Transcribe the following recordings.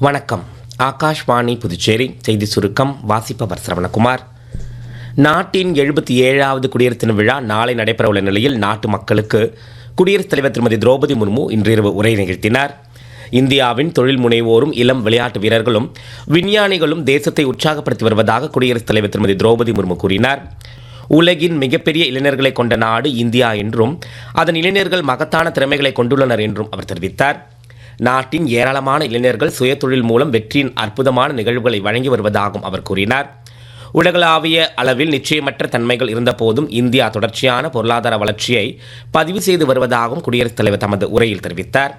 வணக்கம். ஆகாஷ்வாணி புதுச்சேரி செய்தி சுருக்கம் வாசிப்பவர் சரவணகுமார். நாட்டின் 77வது குடியரசு தின விழா நாளை நடைபெறவுள்ள நிலையில் நாட்டு மக்களுக்கு குடியரசுத் தலைவர் திருமதி திரௌபதி முர்மு இன்றிரவு உரை நிகழ்த்தினார். இந்தியாவின் தொழில் முனைவோரும் இளம் விளையாட்டு வீரர்களும் விஞ்ஞானிகளும் தேசத்தை உற்சாகப்படுத்தி வருவதாக குடியரசுத் தலைவர் திருமதி திரௌபதி முர்மு கூறினார். உலகின் மிகப்பெரிய இளைஞர்களை கொண்ட நாடு இந்தியா என்றும் அதன் இளைஞர்கள் மகத்தான திறமைகளை கொண்டுள்ளனர் என்றும் அவர் தெரிவித்தார். நாட்டின் ஏராளமான இளைஞர்கள் சுயதொழில் மூலம் வெற்றியின் அற்புதமான நிகழ்வுகளை வழங்கி வருவதாகவும் அவர் கூறினார். உலகளாவிய அளவில் நிச்சயமற்ற தன்மைகள் இருந்தபோதும் இந்தியா தொடர்ச்சியான பொருளாதார வளர்ச்சியை பதிவு செய்து வருவதாகவும் குடியரசுத் தலைவர் தமது உரையில் தெரிவித்தார்.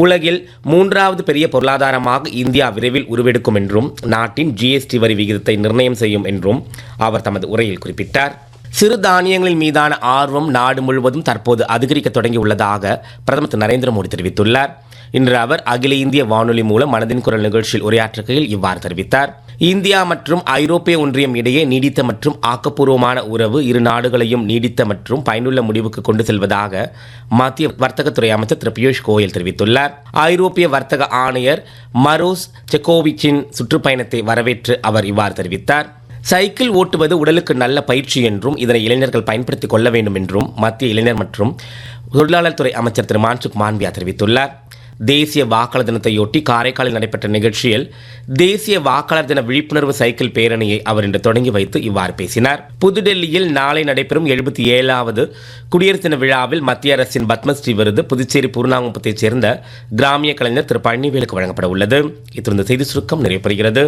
உலகில் 3வது பெரிய பொருளாதாரமாக இந்தியா விரைவில் உருவெடுக்கும் என்றும் நாட்டின் GST வரி விகிதத்தை நிர்ணயம் செய்யும் என்றும் அவர் தமது உரையில் குறிப்பிட்டார். சிறு தானியங்களின் மீதான ஆர்வம் நாடு முழுவதும் தற்போது அதிகரிக்க தொடங்கியுள்ளதாக பிரதமர் திரு நரேந்திர மோடி தெரிவித்துள்ளார். இன்று அவர் அகில இந்திய வானொலி மூலம் மனதின் குரல் நிகழ்ச்சியில் உரையாற்றுகையில் இவ்வாறு தெரிவித்தார். இந்தியா மற்றும் ஐரோப்பிய ஒன்றியம் இடையே நீடித்த மற்றும் ஆக்கப்பூர்வமான உறவு இரு நாடுகளையும் நீடித்த மற்றும் பயனுள்ள முடிவுக்கு கொண்டு செல்வதாக மத்திய வர்த்தகத்துறை அமைச்சர் திரு பியூஷ் கோயல் தெரிவித்துள்ளார். ஐரோப்பிய வர்த்தக ஆணையர் மரோஸ் செக்கோவிச்சின் சுற்றுப்பயணத்தை வரவேற்று அவர் இவ்வாறு தெரிவித்தார். சைக்கிள் ஓட்டுவது உடலுக்கு நல்ல பயிற்சி என்றும் இதனை இளைஞர்கள் பயன்படுத்திக் கொள்ள வேண்டும் என்றும் மத்திய இளைஞர் மற்றும் தொழிலாளர் துறை அமைச்சர் திரு மான்சுக் மாண்பியா தெரிவித்துள்ளார். தேசிய வாக்காளர் தினத்தையொட்டி காரைக்காலில் நடைபெற்ற நிகழ்ச்சியில் தேசிய வாக்காளர் தின விழிப்புணர்வு சைக்கிள் பேரணியை அவர் இன்று தொடங்கி வைத்து இவ்வாறு பேசினார். புதுடெல்லியில் நாளை நடைபெறும் 77வது குடியரசு தின விழாவில் மத்திய அரசின் பத்மஸ்ரீ விருது புதுச்சேரி பூர்ணாங்குப்பத்தைச் சேர்ந்த கிராமிய கலைஞர் திரு பழனிவேலுக்கு வழங்கப்பட உள்ளது. இத்திருந்த செய்தி சுருக்கம் நிறைவு பெறுகிறது.